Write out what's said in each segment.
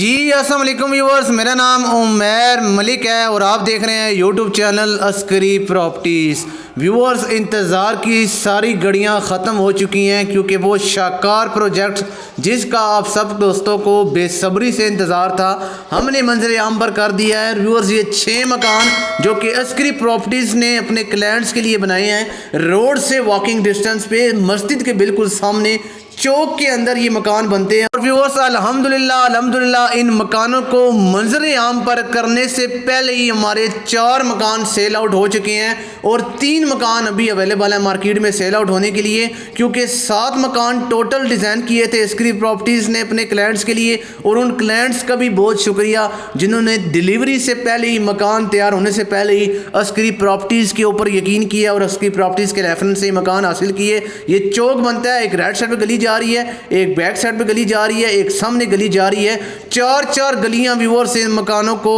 जी अस्सलाम वालेकुम व्यूअर्स, मेरा नाम उमैर मलिक है और आप देख रहे हैं YouTube channel Askari properties. Viewers, इंतज़ार की सारी घड़ियां ख़त्म हो चुकी हैं क्योंकि वो शाकार प्रोजेक्ट जिसका आप सब दोस्तों को बेसब्री से इंतज़ार था, हमने मंजर आम पर कर दिया है। व्यूअर्स, ये 6 मकान जो कि अस्करी प्रॉपर्टीज़ ने अपने क्लाइंट्स के लिए बनाए हैं, रोड से वॉकिंग डिस्टेंस पे मस्जिद के बिल्कुल सामने चौक के अंदर ये मकान बनते हैं। और व्यूअर्स, अल्हम्दुलिल्लाह इन मकानों को मंजर आम पर करने से पहले ही हमारे 4 मकान सेल आउट हो चुके हैं और 3 मकान अभी अवेलेबल हैं मार्केट में सेल आउट होने के लिए, क्योंकि 7 मकान टोटल डिज़ाइन किए थे अस्करी प्रॉपर्टीज़ ने अपने क्लाइंट्स के लिए। और उन क्लाइंट्स का भी बहुत शुक्रिया जिन्होंने डिलीवरी से पहले ही, मकान तैयार होने से पहले ही अस्करी प्रॉपर्टीज़ के ऊपर यकीन किया और अस्करी प्रॉपर्टीज़ के रेफरेंस से मकान हासिल किए। ये चौक बनता है, एक राइट साइड पर गली जा रही है, एक बैक साइड पे गली जा रही है, एक सामने गली जा रही है। 4 गलियां व्यूअर्स इन मकानों को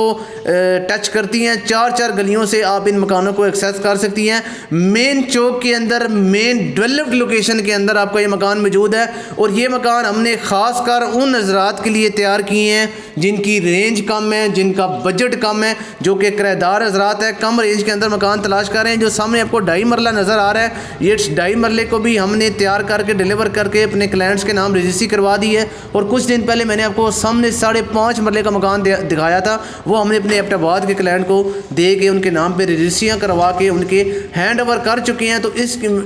टच करती हैं। 4 गलियों से आप इन मकानों को एक्सेस कर सकती हैं। मेन चौक के अंदर, मेन डेवलप्ड लोकेशन के अंदर आपका ये मकान मौजूद है। और ये मकान हमने ख़ास कर उन हजरात के लिए तैयार किए हैं जिनकी रेंज कम है, जिनका बजट कम है, जो कि किराएदार हजरात है, कम रेंज के अंदर मकान तलाश कर रहे हैं। जो सामने आपको 2.5 मरला नज़र आ रहा है, ये 2.5 मरले को भी हमने तैयार करके डिलीवर करके अपने क्लाइंट्स के नाम रजिस्ट्री करवा दी है। और कुछ दिन पहले मैंने आपको सामने 5.5 मरले का मकान दिखाया था, वो हमने अपने एबटाबाद के क्लाइंट को दे के उनके नाम पे रजिस्ट्रियाँ करवा के उनके हैंड ओवर कर चुके हैं। तो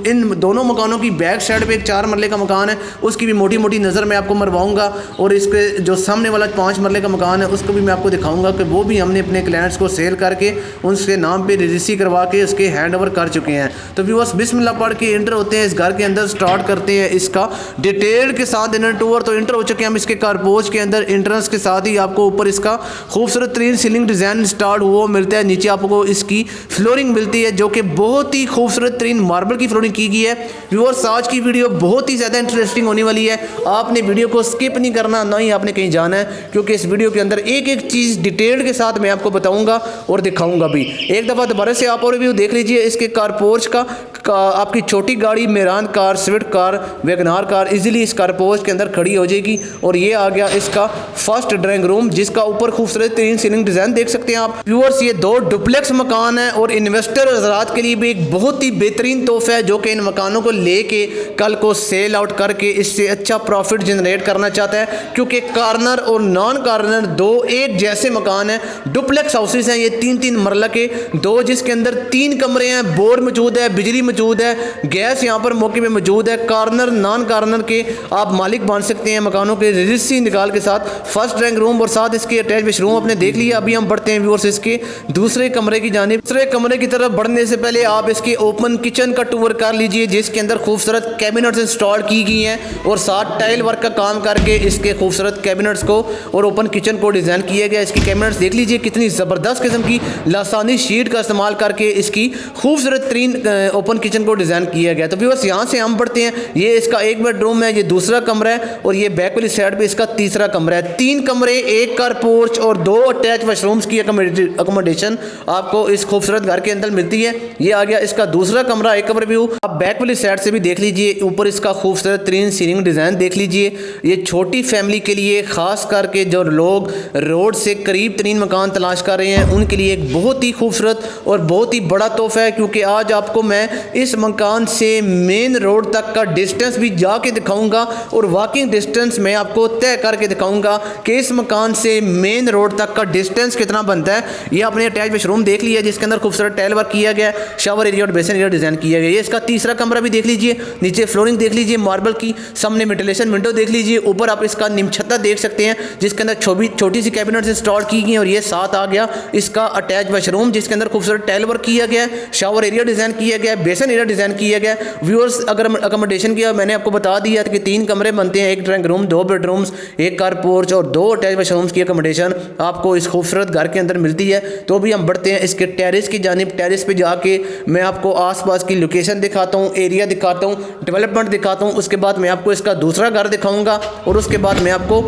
इन दोनों मकानों की बैक साइड पे एक 4 मरले का मकान है, उसकी भी मोटी मोटी नज़र मैं आपको मरवाऊँगा। और इसके जो सामने वाला 5 मरले का मकान है उसको भी मैं आपको दिखाऊँगा कि वो भी हमने अपने क्लाइंट्स को सेल करके उसके नाम पर रजिस्ट्री करवा के उसके हैंड ओवर कर चुके हैं। तो व्यूअर्स, बिस्मिल्लाह पढ़ के इंटर होते हैं इस घर के अंदर, स्टार्ट करते हैं इसका डिटेल के साथ इनर टूर। तो इंटर हो चुके हैं हम इसके कारपोच के अंदर। एंट्रेंस के साथ ही आपको ऊपर इसका खूबसूरत तरीन सीलिंग डिज़ाइन स्टार्ट हुआ मिलता है। नीचे आपको इसकी फ्लोरिंग मिलती है जो कि बहुत ही खूबसूरत तरीन मार्बल की फ्लोरिंग की गई है। व्यूअर्स, आज की वीडियो बहुत ही ज़्यादा इंटरेस्टिंग होने वाली है, आपने वीडियो को स्किप नहीं करना, ना ही आपने कहीं जाना है, क्योंकि इस वीडियो के अंदर एक एक चीज़ डिटेल के साथ मैं आपको बताऊँगा और दिखाऊँगा भी। एक दफ़ा दोबारा से आप और रिव्यू देख लीजिए इसके कारपोच का। आपकी छोटी गाड़ी, मेरान car, Swift car, WagonR car easily इस कारपोच के अंदर खड़ी हो जाएगी। और ये आ गया इसका फर्स्ट ड्राइंग रूम, जिसका ऊपर खूबसूरत तरीन सीलिंग डिज़ाइन देख सकते हैं आप। व्यूअर्स, ये 2 डुप्लेक्स मकान है और इन्वेस्टर हजरात के लिए भी एक बहुत ही बेहतरीन तोहफा है, जो कि इन मकानों को लेके कल को सेल आउट करके इससे अच्छा प्रॉफिट जनरेट करना चाहता है। क्योंकि कार्नर और नॉन कार्नर 2 एक जैसे मकान हैं, डुप्लेक्स हाउसेज हैं ये 3-3 मरला के, 2 जिसके अंदर 3 कमरे हैं, बोर मौजूद है, बिजली मौजूद है, गैस यहाँ पर मौके पे मौजूद है। कार्नर नॉन कार्नर के आप मालिक बन सकते हैं मकानों के रजिस्ट्री निकाल के साथ। फर्स्ट ड्राइंग रूम और साथ इसके अटैच वॉशरूम आपने देख लिया। अभी हम बढ़ते हैं व्यूअर्स इसके दूसरे कमरे की जानिब। दूसरे कमरे की तरफ बढ़ने से पहले आप इसके ओपन किचन का टूर कर लीजिए, जिसके अंदर खूबसूरत कैबिनेट्स इंस्टॉल की गई हैं और साथ टाइल वर्क का काम करके इसके खूबसूरत कैबिनेट्स को और ओपन किचन को डिज़ाइन किया गया। इसकी कैबिनेट्स देख लीजिए कितनी ज़बरदस्त किस्म की लासानी शीट का इस्तेमाल करके इसकी खूबसूरत तरीन ओपन किचन को डिज़ाइन किया गया। तो व्यूअर्स, यहाँ से हम बढ़ते हैं। ये इसका 1 बेडरूम है, ये दूसरा कमरा है और ये बैक वाली साइड पे इसका तीसरा कमरा है। 3 कमरे, 1 कार पोर्च और 2 अटैच वॉशरूम्स की अकोमोडेशन आपको इस खूबसूरत घर के अंदर मिलती है। ये आ गया इसका दूसरा कमरा। एक कमरा व्यू आप बैक वाली साइड से भी देख लीजिए। ऊपर इसका खूबसूरत तरीन सीलिंग डिज़ाइन देख लीजिए। ये छोटी फैमिली के लिए, ख़ास करके जो लोग रोड से करीब तरीन मकान तलाश कर रहे हैं, उनके लिए एक बहुत ही खूबसूरत और बहुत ही बड़ा तोहफा है। क्योंकि आज आपको मैं इस मकान से मेन रोड तक का डिस्टेंस भी जाके दिखाऊंगा और वॉकिंग डिस्टेंस मैं आपको तय करके दिखाऊंगा कि इस मकान से मेन रोड तक का डिस्टेंस कितना बनता है। ये आपने अटैच वॉशरूम देख लिया, जिसके अंदर खूबसूरत टाइल वर्क किया गया, शावर एरिया और बेसिन एरिया डिज़ाइन किया गया। ये इसका तीसरा कमरा भी देख लीजिए। नीचे फ्लोरिंग देख लीजिए मार्बल की, सामने वेंटिलेशन विंडो देख लीजिए। ऊपर आप इसका निमछत्ता देख सकते हैं, जिसके अंदर छोटी सी कैबिनेट्स इंस्टॉल की गई। और ये साथ आ गया इसका अटैच वॉशरूम, जिसके अंदर खूबसूरत टाइल वर्क किया गया, शावर एरिया डिज़ाइन किया गया, बेसिन एरिया डिज़ाइन किया गया। व्यूअर्स, अगर अकोमोडेशन किया मैंने आपको बता दिया कि 3 कमरे बनते हैं, 1 drawing room, 2 bedrooms, 1 car porch और 2 अटैच वॉशरूम्स की अकोमोडेशन आपको इस खूबसूरत घर के अंदर मिलती है। तो भी हम बढ़ते हैं इसके टेरिस की जानिब। टेरिस पे जाके मैं आपको आसपास की लोकेशन दिखाता हूँ, एरिया दिखाता हूँ, डेवलपमेंट दिखाता हूँ। उसके बाद मैं आपको इसका दूसरा घर दिखाऊंगा और उसके बाद मैं आपको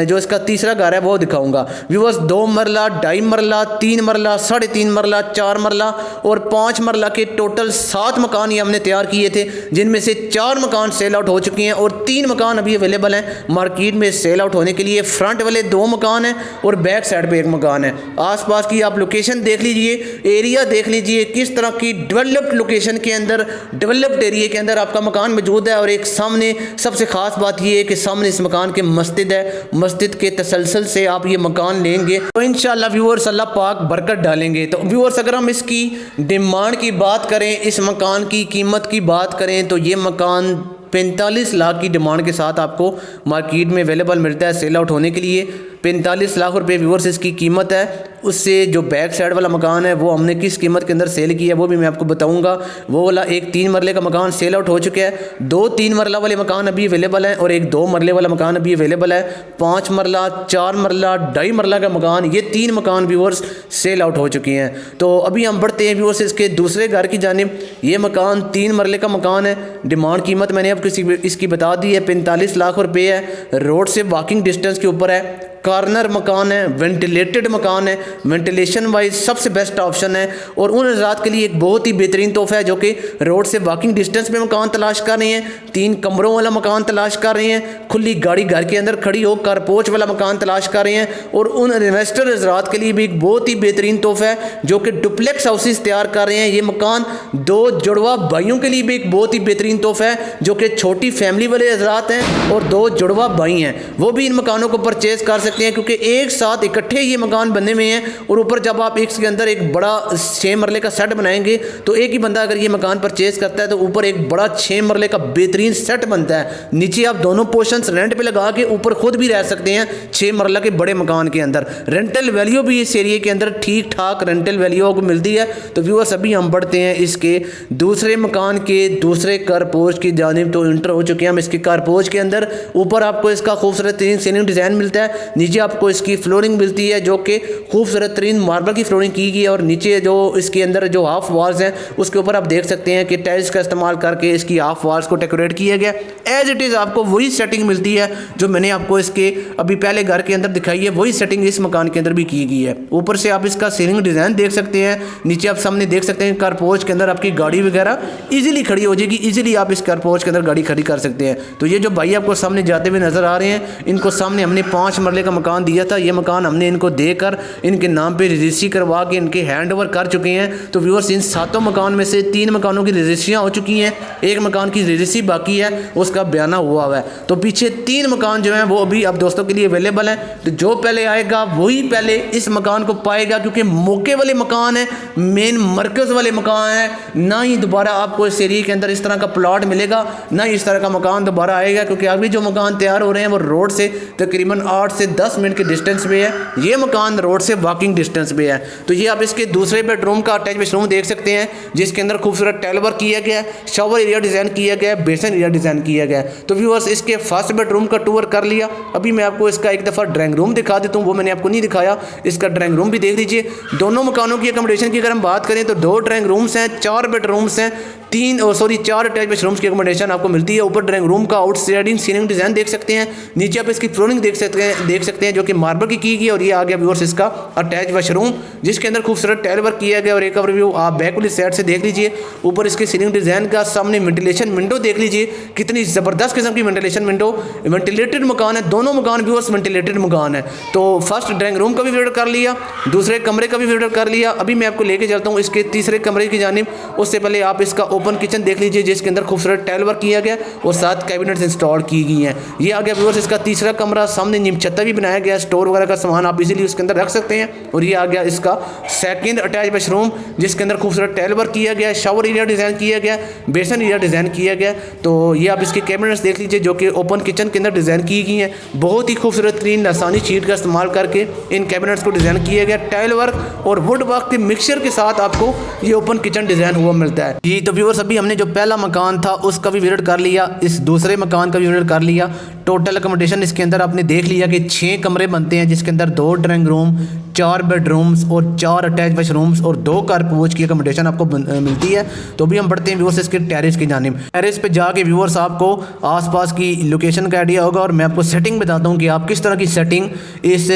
जो इसका तीसरा घर है वो दिखाऊंगा। व्यूअर्स, 2 मरला, 2.5 मरला, 3 मरला, 3.5 मरला, 4 मरला और 5 मरला के टोटल 7 7 मकान ये हमने तैयार किए थे, जिनमें से 4 मकान सेल आउट हो चुके हैं और 3 मकान अभी अवेलेबल हैं मार्केट में सेल आउट होने के लिए। फ्रंट वाले 2 मकान हैं और बैक साइड पे 1 मकान है। आसपास की आप लोकेशन देख लीजिए, एरिया देख लीजिए, किस तरह की डेवलप्ड लोकेशन के अंदर, डेवलप्ड एरिया के अंदर आपका मकान मौजूद है। और एक सामने सबसे ख़ास बात यह है कि सामने इस मकान के मस्जिद है, मस्जिद के तसलसल से आप ये मकान लेंगे तो इंशाल्लाह व्यूअर्स अल्लाह पाक बरकत डालेंगे। तो व्यूअर्स अगर हम इसकी डिमांड की बात करें, इस मकान की कीमत की बात करें तो ये मकान 45 लाख की डिमांड के साथ आपको मार्केट में अवेलेबल मिलता है सेल आउट होने के लिए। 45 लाख रुपए व्यूअर्स इसकी कीमत है। उससे जो बैक साइड वाला मकान है वो हमने किस कीमत के अंदर सेल किया है वो भी मैं आपको बताऊंगा। वो वाला एक 3 मरले का मकान सेल आउट हो चुका है, 2 3 मरला वाले मकान अभी अवेलेबल हैं और एक 2 मरले वाला मकान अभी अवेलेबल है। 5 मरला, 4 मरला, 2.5 मरला का मकान, ये 3 मकान व्यूअर्स सेल आउट हो चुके हैं। तो अभी हम बढ़ते हैं व्यूअर्स इसके दूसरे घर की जानिब। ये मकान 3 मरले का मकान है। डिमांड कीमत मैंने आपको इसकी बता दी है, 45 लाख रुपये है। रोड से वॉकिंग डिस्टेंस के ऊपर है, कॉर्नर मकान है, वेंटिलेटेड मकान है, वेंटिलेशन वाइज सबसे बेस्ट ऑप्शन है। और उन हज़रात के लिए एक बहुत ही बेहतरीन तोहफा है जो कि रोड से वॉकिंग डिस्टेंस में मकान तलाश कर रहे हैं, 3 कमरों वाला मकान तलाश कर रहे हैं, खुली गाड़ी घर के अंदर खड़ी हो कारपोच वाला मकान तलाश कर रहे हैं। और उन इन्वेस्टर हज़रात के लिए भी एक बहुत ही बेहतरीन तोहफा है जो कि डुप्लेक्स हाउसेस तैयार कर रहे हैं। ये मकान 2 जुड़वा भाइयों के लिए भी एक बहुत ही बेहतरीन तोहफा है जो कि छोटी फैमिली वाले हज़रात हैं और 2 जुड़वा भाई हैं, वो भी इन मकानों को परचेज़ कर सकते हैं क्योंकि एक साथ इकट्ठे ये मकान बनने में हैं। और ऊपर जब आप इसके अंदर एक बड़ा 6 मरले का सेट बनाएंगे तो एक ही बंदा अगर ये मकान परचेज करता है तो ऊपर एक बड़ा 6 मरले का बेहतरीन सेट बनता है। नीचे आप दोनों पोर्शंस रेंट पे लगा के ऊपर खुद भी रह सकते हैं 6 मरला के बड़े मकान के अंदर। रेंटल वैल्यू भी इस एरिया के अंदर ठीक ठाक रेंटल वैल्यू को मिलती है। तो व्यूअर्स अभी हम बढ़ते हैं इसके दूसरे मकान के दूसरे कारपोच की जानिब। तो इंटर हो चुके हैं हम इसके कारपोच के अंदर। ऊपर आपको इसका खूबसूरत तरीन सीलिंग डिज़ाइन मिलता है, नीचे आपको इसकी फ्लोरिंग मिलती है जो कि खूबसूरत तरीन मार्बल की फ्लोरिंग की गई है। और नीचे जो इसके अंदर जो हाफ वॉल्स हैं उसके ऊपर आप देख सकते हैं कि टाइल्स का इस्तेमाल करके इसकी हाफ वॉल्स को डेकोरेट किया गया। एज इट इज़ आपको वही सेटिंग मिलती है जो मैंने आपको इसके अभी पहले घर के अंदर दिखाई है, वही सेटिंग इस मकान के अंदर भी की गई है। ऊपर से आप इसका सीलिंग डिज़ाइन देख सकते हैं, नीचे आप सामने देख सकते हैं कारपोच के अंदर आपकी गाड़ी वगैरह ईजिली खड़ी हो जाएगी, ईजिली आप इस कारपोच के अंदर गाड़ी खड़ी कर सकते हैं। तो ये जो भाई आपको सामने जाते हुए नज़र आ रहे हैं, इनको सामने हमने 5 मरले का मकान दिया था। ये मकान हमने इनको देकर इनके नाम पे रजिस्ट्री करवा के इनके हैंड ओवर कर चुके हैं। तो व्यूअर्स इन 7 मकान में से 3 मकानों की रजिस्ट्रियाँ हो चुकी हैं, 1 मकान की रजिस्ट्री बाकी है, उसका बयाना हुआ है। तो पीछे 3 मकान जो हैं वो अभी अब दोस्तों के लिए अवेलेबल हैं। तो जो पहले आएगा वही पहले इस मकान को पाएगा क्योंकि मौके वाले मकान है, मेन मरकज़ वाले मकान है। ना ही दोबारा आपको इस एरिया के अंदर इस तरह का प्लॉट मिलेगा, ना ही इस तरह का मकान दोबारा आएगा क्योंकि अभी जो मकान तैयार हो रहे हैं वो रोड से तकरीबन 8 से 10 मिनट के डिस्टेंस पे है। ये मकान रोड से वॉकिंग डिस्टेंस पे है। तो ये आप इसके दूसरे बेडरूम का अटैच बेडरूम देख सकते हैं जिसके अंदर खूबसूरत टाइल वर्क किया गया है, शावर एरिया डिज़ाइन किया गया है, बेसन एरिया डिज़ाइन किया गया है। तो व्यूअर्स इसके फर्स्ट बेडरूम का टूर कर लिया। अभी मैं आपको इसका एक दफ़ा ड्राइंग रूम दिखा देता हूँ, वो मैंने आपको नहीं दिखाया। इसका ड्राइंग रूम भी देख लीजिए। दोनों मकानों की अकोमोडेशन की अगर हम बात करें तो 2 ड्राइंग रूम्स हैं, 4 बेडरूम्स हैं, 4 अटैच बेडरूम्स की अकोमोडेशन आपको मिलती है। ऊपर ड्राइंग रूम का आउटसाइडिंग सीलिंग डिज़ाइन देख सकते हैं, नीचे आप इसकी फ्लोरिंग देख सकते हैं जो कि मार्बल की गई। और ये आ गया व्यूअर्स इसका अटैच वाशरूम जिसके अंदर खूबसूरत टाइल वर्क किया गया। और एक और व्यू आप बैक वाली साइड से देख लीजिए। ऊपर इसके सीलिंग डिज़ाइन का सामने वेंटिलेशन विंडो देख लीजिए, कितनी ज़बरदस्त किस्म की वेंटिलेशन विंडो। वेंटिलेटेड मकान है, दोनों मकान व्यूअर्स वेंटिलेटेड मकान है। तो फर्स्ट ड्राइंग रूम का भी विजिट कर लिया, दूसरे कमरे का भी विजिट कर लिया। अभी मैं आपको लेके चलता हूँ इसके तीसरे कमरे की जानिब। उससे पहले आप इसका ओपन किचन देख लीजिए जिसके अंदर खूबसूरत टाइल वर्क किया गया और 7 कैबिनेट्स इंस्टॉल की गई हैं। ये आ गया व्यूअर्स इसका तीसरा कमरा, सामने नीम छत्ता भी बनाया गया, स्टोर वगैरह का सामान आप इजीली उसके अंदर रख सकते हैं। और ये आ गया इसका सेकंड अटैच वाशरूम जिसके अंदर खूबसूरत टाइल वर्क किया गया, शावर एरिया डिज़ाइन किया गया, बेसन एरिया डिज़ाइन किया गया। तो ये आप इसके कैबिनेट्स देख लीजिए जो कि ओपन किचन के अंदर डिज़ाइन की गई हैं। बहुत ही खूबसूरत तरीन आसानी शीट का इस्तेमाल करके इन कैबिनेट्स को डिज़ाइन किया गया। टाइल वर्क और वुड वर्क के मिक्सचर के साथ आपको ये ओपन किचन डिज़ाइन हुआ मिलता है जी। तो व्यूअर्स अभी हमने जो पहला मकान था उसका भी विजिट कर लिया, इस दूसरे मकान का भी विजिट कर लिया। टोटल अकोमोडेशन इसके अंदर आपने देख लिया कि 6 कमरे बनते हैं जिसके अंदर 2 ड्राइंग रूम, 4 बेडरूम्स और 4 अटैच वाशरूम्स और 2 कार पोच की अकोमोडेशन आपको मिलती है। तो अभी हम बढ़ते हैं व्यूअर्स इसके टेरेस की जानिब। टेरेस पे जाके व्यूअर्स आपको आसपास की लोकेशन का आइडिया होगा और मैं आपको सेटिंग बताता हूँ कि आप किस तरह की सेटिंग इस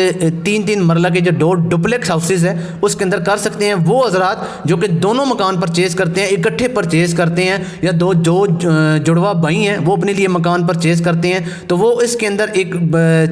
3-3 मरला के जो 2 डुप्लेक्स हाउसेज है उसके अंदर कर सकते हैं। वो हजरात जो कि दोनों मकान परचेज़ करते हैं, इकट्ठे परचेज़ करते हैं, या जो जुड़वा भाई हैं वो अपने लिए मकान परचेज़ करते हैं, तो वो इसके अंदर एक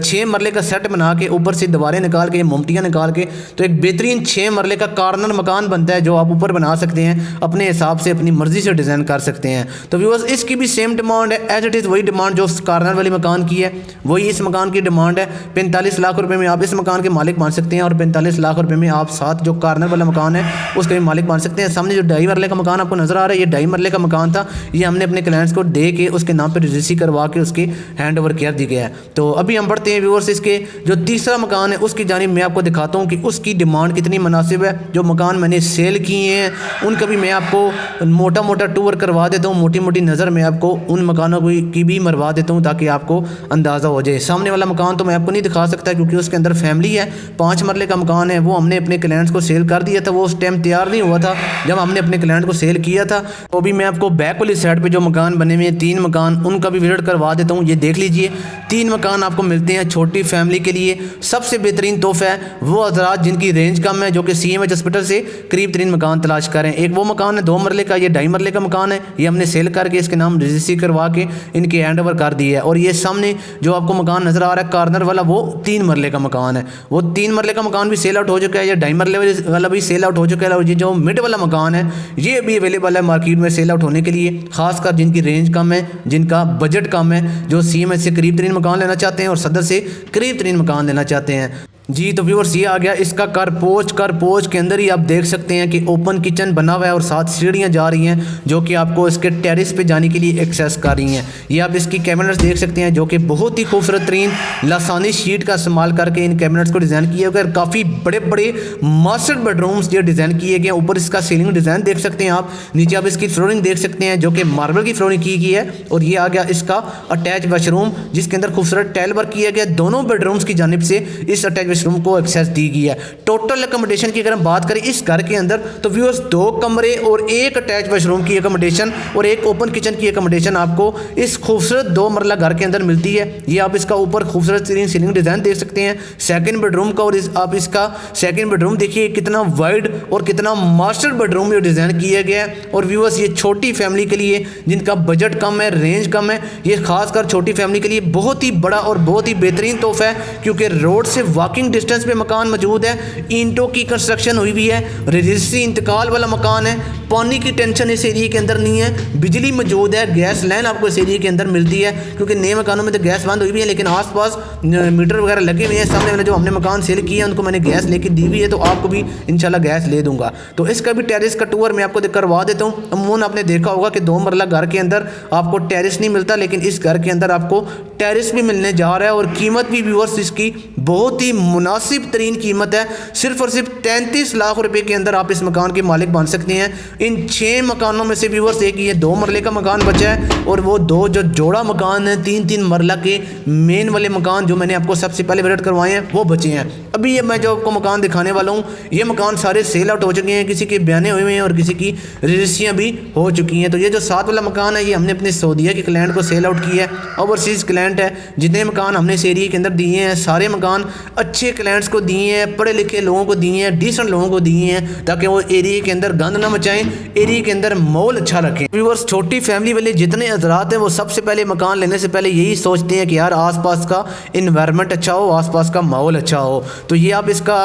6 मरले का सेट बना के ऊपर से दीवारें निकाल के, मोमटियाँ निकाल के, तो एक बेहतरीन 6 मरले का कॉर्नर मकान बनता है जो आप ऊपर बना सकते हैं, अपने हिसाब से अपनी मर्जी से डिज़ाइन कर सकते हैं। तो व्यूअर्स इसकी भी सेम डिमांड है, एज इट इज़ वही डिमांड जो कॉर्नर वाले मकान की है, वही इस मकान की डिमांड है। 45 लाख रुपए में आप इस मकान के मालिक बन सकते हैं और 45 लाख रुपए में आप साथ जो कॉर्नर वाला मकान है उसके भी मालिक बन सकते हैं। सामने जो 2.5 मरले का मकान आपको नजर आ रहा है, ये 2.5 मरले का मकान था, ये हमने अपने क्लाइंट्स को दे के उसके नाम पर रजिस्ट्री करवा के उसके हैंड ओवर कर दी गया है। तो अभी हम बढ़ते हैं व्यूअर्स इसके जो तीसरा मकान है उसकी जानिब मैं आपको दिखाता हूँ कि उसकी डिमांड कितनी मुनासिब है। जो मकान मैंने सेल किए हैं उनका भी मैं आपको मोटा मोटा टूर करवा देता हूँ, मोटी मोटी नज़र मैं आपको उन मकानों की भी मरवा देता हूँ ताकि आपको अंदाज़ा हो जाए। सामने वाला मकान तो मैं आपको नहीं दिखा सकता क्योंकि उसके अंदर फैमिली है, 5 मरले का मकान है, वो हमने अपने क्लाइंट्स को सेल कर दिया था। वो उस टाइम तैयार नहीं हुआ था जब हमने अपने क्लाइंट को सेल किया था। तो भी मैं आपको बैक वाली साइड पे जो मकान बने हुए हैं 3 मकान, उनका भी विजिट करवा देता हूँ। ये देख लीजिए 3 मकान आपको मिलते हैं छोटी फैमिली के लिए। सबसे बेहतरीन तोहफा है वो हजरात जिनकी रेंज कम है, जो कि CMH हॉस्पिटल से करीब 3 मकान तलाश करें। एक वो मकान है 2 मरले का, ये 2.5 मरले का मकान है, ये हमने सेल करके इसके नाम रजिस्ट्री करवा के इनके हैंड ओवर कर दिया है। और ये सामने जो आपको मकान नजर आ रहा है कॉर्नर वाला, वो 3 मरले का मकान है। वो 3 मरले का मकान भी सेल आउट हो चुका है, ये 2.5 मरले वाला भी सेल आउट हो चुका है। और ये जो मिड वाला मकान है ये भी अवेलेबल है मार्केट में सेल आउट होने के लिए, खासकर जिनकी रेंज कम है, जिनका बजट कम है, जो CMH से करीब 3 मकान लेना चाहते हैं और सदर से करीब 3 मकान लेना चाहते हैं। जी तो व्यूअर्स ये आ गया इसका कारपोच के अंदर ही आप देख सकते हैं कि ओपन किचन बना हुआ है और साथ सीढ़ियाँ जा रही हैं जो कि आपको इसके टेरेस पे जाने के लिए एक्सेस कर रही हैं। ये आप इसकी कैबिनेट्स देख सकते हैं जो कि बहुत ही खूबसूरत तरीन लासानी शीट का इस्तेमाल करके इन कैबिनेट्स को डिज़ाइन किया गया। काफ़ी बड़े बड़े मास्टर बेडरूम्स जो डिज़ाइन किए गए। ऊपर इसका सीलिंग डिज़ाइन देख सकते हैं आप, नीचे आप इसकी फ्लोरिंग देख सकते हैं जो कि मार्बल की फ्लोरिंग की गई है। और ये आ गया इसका अटैच वाशरूम जिसके अंदर खूबसूरत टाइल वर्क किया गया। दोनों बेडरूम्स की जानिब से इस अटैच रूम को एक्सेस दी गई है। टोटल अकोमोडेशन की अगर हम बात करें इस घर के अंदर तो व्यूअर्स 2 कमरे और 1 अटैच वाशरूम की अकोमोडेशन और 1 ओपन किचन की अकोमोडेशन आपको इस खूबसूरत 2 मरला घर के अंदर मिलती है। ये आप इसका ऊपर खूबसूरत सीलिंग डिजाइन देख सकते हैं सेकंड बेडरूम का। और आप इसका सेकंड बेडरूम देखिए कितना वाइड और कितना मास्टर बेडरूम ये डिजाइन किया गया है। और व्यूअर्स ये छोटी फैमिली के लिए जिनका बजट कम है, रेंज कम है, ये खासकर छोटी फैमिली के लिए बहुत ही बड़ा और बहुत ही बेहतरीन तोहफा है क्योंकि रोड से वॉकिंग डिस्टेंस पे मकान मौजूद है, ईंटों की कंस्ट्रक्शन हुई हुई है, रजिस्ट्री इंतकाल वाला मकान है, पानी की टेंशन इस एरिया के अंदर नहीं है, बिजली मौजूद है, गैस लाइन आपको इस एरिया के अंदर मिलती है क्योंकि नए मकानों में तो गैस बंद हुई हुई है लेकिन आसपास मीटर वगैरह लगे हुए हैं। सामने वाले जो हमने मकान सेल किए हैं उनको मैंने गैस लेके दी हुई है, तो आपको भी इंशाल्लाह गैस ले दूंगा। तो इसका भी टेरेस का टूर मैं आपको करवा देता हूँ। अमूमन आपने देखा होगा कि 2 मरला घर के अंदर आपको टेरेस नहीं मिलता, लेकिन इस घर के अंदर आपको टेरेस भी मिलने जा रहा है और कीमत भी व्यूअर्स इसकी बहुत ही मुनासिब तरीन कीमत है। सिर्फ और सिर्फ 33 लाख रुपए के अंदर आप इस मकान के मालिक बन सकते हैं। इन 6 मकानों में से व्यूअर्स एक ये 2 मरले का मकान बचा है और वो 2 जो जोड़ा मकान है 3-3 मरला के मेन वाले मकान जो मैंने आपको सबसे पहले विजिट करवाए हैं वो बचे हैं। अभी ये मैं जो आपको मकान दिखाने वाला हूँ ये मकान सारे सेल आउट हो चुके हैं, किसी के बयाने हुए हैं और किसी की रजिस्ट्रियाँ भी हो चुकी हैं। तो ये जो 7 वाला मकान है ये हमने अपने सऊदीया के क्लाइंट को सेल आउट किया है, ओवरसीज़ क्लाइंट है। जितने मकान हमने इस एरिया के अंदर दिए हैं सारे मकान अच्छे क्लाइंट्स को दिए हैं, पढ़े लिखे लोगों को दिए हैं, डिसेंट लोगों को दिए हैं ताकि वो एरिया के अंदर गंद ना मचाएं, एरिया के अंदर माहौल अच्छा रखें। व्यूअर्स छोटी फैमिली वाले जितने हजरात हैं वो सबसे पहले मकान लेने से पहले यही सोचते हैं कि यार आसपास का इन्वायरमेंट अच्छा हो, आसपास का माहौल अच्छा हो। तो ये आप इसका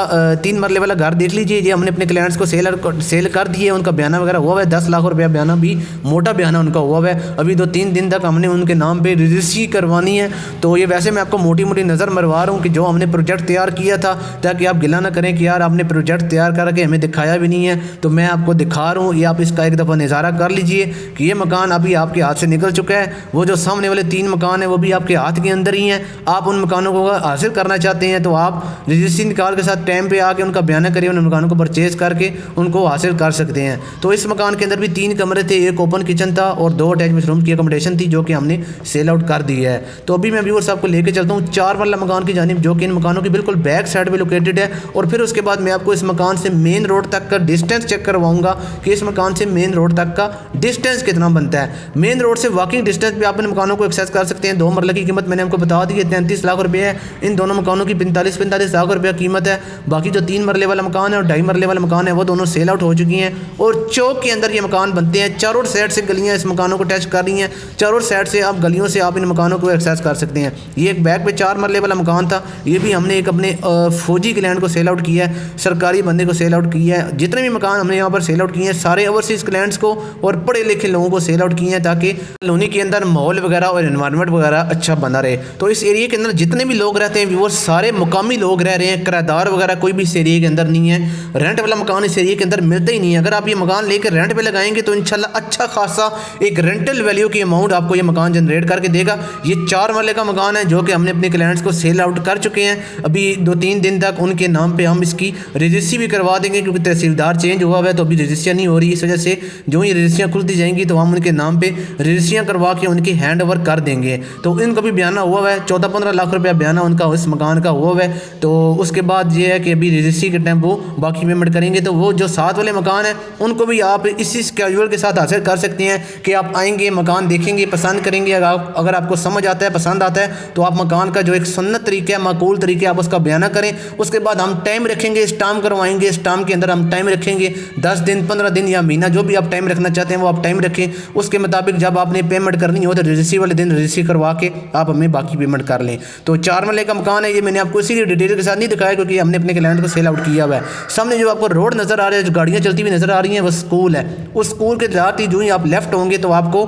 3 मरले वाला घर देख लीजिए, ये हमने अपने क्लाइंट्स को सेल कर दिए। उनका बयाना वगैरह हुआ है, 10 लाख रुपया बयाना भी मोटा बयाना उनका हुआ है। अभी 2-3 दिन तक हमने उनके नाम पे रजिस्ट्री करवानी है। तो ये वैसे मैं आपको मोटी मोटी नज़र मरवा रहा हूँ कि जो हमने प्रोजेक्ट तैयार किया था, ताकि आप गिला ना करें कि यार आपने प्रोजेक्ट तैयार करके हमें दिखाया भी नहीं है। तो मैं आपको दिखा रहा हूँ, ये आप इसका एक दफ़ा नज़ारा कर लीजिए कि ये मकान अभी आपके हाथ से निकल चुका है। वो जो सामने वाले 3 मकान हैं वो भी आपके हाथ के अंदर ही हैं। आप उन मकानों को हासिल करना चाहते हैं तो आप रजिस्ट्री निकाल के साथ टाइम पे आके उनका बयाना करिए, उन मकानों को परचेज़ करके उनको हासिल कर सकते हैं। तो इस मकान के अंदर भी 3 कमरे थे, 1 ओपन किचन था और 2 अटैच बाथरूम की अकोमोडेशन थी जो कि हमने सेल आउट कर दी है। तो अभी मैं व्यूअर्स आपको लेके चलता हूँ 4 वाला मकान की जानिब जो कि इन मकानों की बिल्कुल बिल्कुल बैक साइड पे लोकेटेड है। और फिर उसके बाद मैं आपको इस मकान से मेन रोड तक का डिस्टेंस चेक करवाऊंगा कि इस मकान से मेन रोड तक का डिस्टेंस कितना बनता है। मेन रोड से वॉकिंग डिस्टेंस पे आप इन मकानों को एक्सेस कर सकते हैं। 2 मरले की कीमत मैंने आपको बता दी है 33 लाख रुपये है। इन दोनों मकानों की 45 लाख रुपये कीमत है। बाकी जो 3 मरले वाला मकान है और 2.5 मरले वाला मकान है वो दोनों सेल आउट हो चुकी हैं। और चौक के अंदर ये मकान बनते हैं। चारों साइड से गलियाँ इस मकानों को टच कर रही हैं। चारों साइड से आप गलियों से आप इन मकानों को एक्सेस कर सकते हैं। ये एक बैक पे 4 मरले वाला मकान था, ये भी हमने एक अपने फौजी क्लाइंट को सेल आउट किया है, सरकारी बंदे को सेल आउट किया है। जितने भी मकान हमने यहाँ पर सेल आउट किए हैं सारे ओवरसीज़ क्लाइंट्स को और पढ़े लिखे लोगों को सेल आउट किए हैं ताकि कॉलोनी के अंदर माहौल वगैरह और एनवायरनमेंट वगैरह अच्छा बना रहे। तो इस एरिया के अंदर जितने भी लोग रहते हैं वो सारे मुकामी लोग रह रहे हैं, किराएदार वगैरह कोई भी इस एरिया के अंदर नहीं है। रेंट वाला मकान इस एरिया के अंदर मिलता ही नहीं है। अगर आप ये मकान लेकर रेंट पे लगाएंगे तो इंशाल्लाह अच्छा खासा एक रेंटल वैल्यू की अमाउंट आपको ये मकान जनरेट करके देगा। ये 4 मरले का मकान है जो कि हमने अपने क्लाइंट्स को सेल आउट कर चुके हैं। अभी 2-3 दिन तक उनके नाम पे हम इसकी रजिस्ट्री भी करवा देंगे क्योंकि तहसीलदार चेंज हुआ है तो अभी रजिस्ट्रियाँ नहीं हो रही। इस वजह से जो ही रजिस्ट्रियाँ खुल दी जाएंगी तो हम उनके नाम पे रजिस्ट्रियाँ करवा के उनकी हैंड ओवर कर देंगे। तो इनका भी बयाना हुआ है 14-15 लाख रुपया बयाना उनका इस मकान का हुआ है। तो उसके बाद ये है कि अभी रजिस्ट्री के टाइम वो बाकी पेमेंट करेंगे। तो वो जो 7 वाले मकान हैं उनको भी आप इसी स्केड्यूल के साथ हासिल कर सकते हैं कि आप आएंगे मकान देखेंगे पसंद करेंगे। अगर आपको समझ आता है पसंद आता है तो आप मकान का जो एक सुन्नत तरीका है माकूल तरीके आप उसका बयाना करें। उसके बाद हम टाइम रखेंगे, स्टाम्प करवाएंगे। स्टाम्प के अंदर हम टाइम रखेंगे 10 दिन 15 दिन या महीना जो भी आप टाइम रखना चाहते हैं वो आप टाइम रखें। उसके मुताबिक जब आपने पेमेंट करनी हो तो रजिस्ट्री वाले दिन रजिस्ट्री करवा के आप हमें बाकी पेमेंट कर लें। तो 4 मरले का मकान है ये। मैंने आपको इसीलिए डिटेल के साथ नहीं दिखाया क्योंकि हमने अपने क्लाइंट को सेल आउट किया हुआ है। सामने जो आपको रोड नज़र आ रहा है, जो गाड़ियाँ चलती हुई नज़र आ रही हैं वो स्कूल है। उस स्कूल के साथ ही जो ही आप लेफ्ट होंगे तो आपको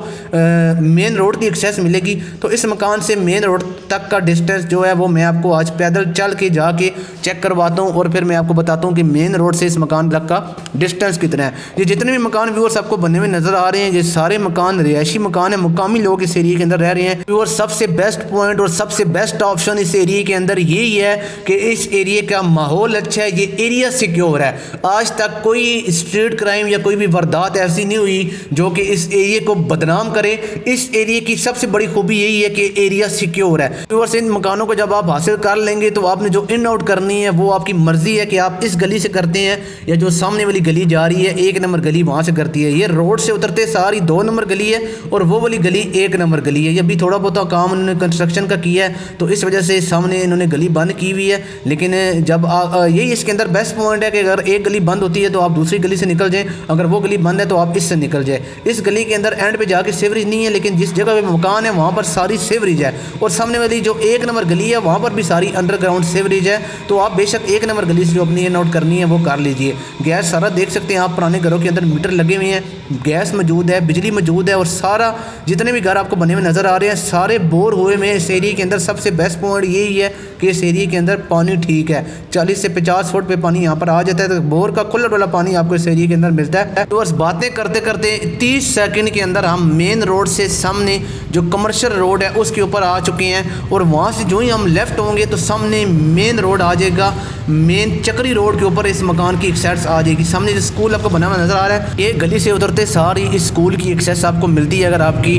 मेन रोड की एक्सेस मिलेगी। तो इस मकान से मेन रोड तक का डिस्टेंस जो है वो मैं आपको आज पैदल चल के जाके चेक करवाता हूँ और फिर मैं आपको बताता हूँ कि मेन रोड से इस मकान तक का डिस्टेंस कितना है। ये जितने भी मकान व्यूअर्स आपको बने हुए नज़र आ रहे हैं ये सारे मकान रिहायशी मकान है, मुकामी लोग इस एरिया के अंदर रह रहे हैं। व्यूअर्स सबसे बेस्ट पॉइंट और सबसे बेस्ट ऑप्शन इस एरिया के अंदर यही है कि इस एरिया का माहौल अच्छा है, ये एरिया सिक्योर है। आज तक कोई स्ट्रीट क्राइम या कोई भी वारदात ऐसी नहीं हुई जो कि इस एरिया को बदनाम करे। इस एरिया की सबसे बड़ी खूबी यही है कि एरिया सिक्योर है। व्यूअर्स इन मकानों को जब आप हासिल कर लेंगे तो आपने जो इन आउट करनी है वो आपकी मर्जी है कि आप इस गली से करते हैं या जो सामने वाली गली जा रही है 1 नंबर गली वहाँ से करती है। ये रोड से उतरते सारी 2 नंबर गली है और वो वाली गली 1 नंबर गली है। ये अभी थोड़ा बहुत काम उन्होंने कंस्ट्रक्शन का किया है तो इस वजह से सामने इन्होंने गली बंद की हुई है। लेकिन जब यही इसके अंदर बेस्ट पॉइंट है कि अगर एक गली बंद होती है तो आप दूसरी गली से निकल जाएं, अगर वो गली बंद है तो आप इससे निकल जाए। इस गली के अंदर एंड पे जाके सीवरेज नहीं है लेकिन जिस जगह पे मकान है वहाँ पर सारी सीवरेज है और सामने वाली जो 1 नंबर गली है वहाँ पर भी सारी अंडरग्राउंड सीवरेज है। तो आप बेशक 1 नंबर गली से जो अपनी इन आउट करनी है वो कर लीजिए। गैस सारा देख सकते हैं आप, पुराने घरों के अंदर मीटर लगे हुए हैं, गैस मौजूद है, बिजली मौजूद है और सारा जितने भी घर आपको बने हुए नज़र आ रहे हैं सारे बोर हुए में। इस एरिया के अंदर सबसे बेस्ट पॉइंट यही है कि इस एरिया के अंदर पानी ठीक है, 40 से 50 फुट पे पानी यहाँ पर आ जाता है। तो बोर का खुला वाला पानी आपको इस एरिया के अंदर मिलता है। तो बस बातें करते करते 30 सेकंड के अंदर हम मेन रोड से सामने जो कमर्शियल रोड है उसके ऊपर आ चुके हैं और वहाँ से जो ही हम लेफ्ट होंगे तो सामने मेन रोड आ जाएगा। मेन चक्री रोड के ऊपर इस मकान की एक्सेस आ जाएगी। सामने जो स्कूल आपको बना हुआ नज़र आ रहा है ये गली से उतरते सारी इस स्कूल की एक्सेस आपको मिलती है। अगर आपकी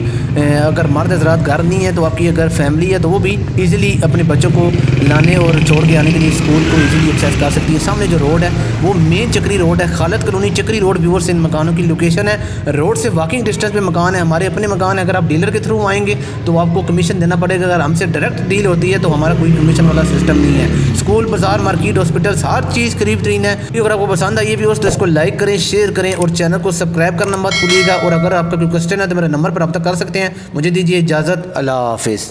अगर मर्द हजरात घर नहीं है तो आपकी अगर फैमिली है तो वो भी ईज़िली अपने बच्चों को लाने और छोड़ के आने के लिए स्कूल को ईज़िली एक्सेस कर सकती है। सामने जो रोड है वो मेन चक्री रोड है, खालिद कॉलोनी चक्री रोड व्यूअर्स इन मकानों की लोकेशन है। रोड से वॉकिंग डिस्टेंस पे मकान है, हमारे अपने मकान है। अगर आप डीलर के थ्रू आएंगे तो आपको कमीशन देना पड़ेगा। अगर हमसे डायरेक्ट डील होती है तो हमारा कोई कमीशन वाला सिस्टम नहीं है। स्कूल, बाजार, मार्केट, हॉस्पिटल हर चीज़ करीब तरीन है। अगर आपको पसंद आई व्यूअर्स तो इसको लाइक करें, शेयर करें और चैनल को सब्सक्राइब करना मत भूलिएगा। और अगर आपका कोई क्वेश्चन है तो मेरे नंबर पर रब्ता कर सकते हैं। मुझे दीजिए इजाज़त। अल्लाह हाफिज़।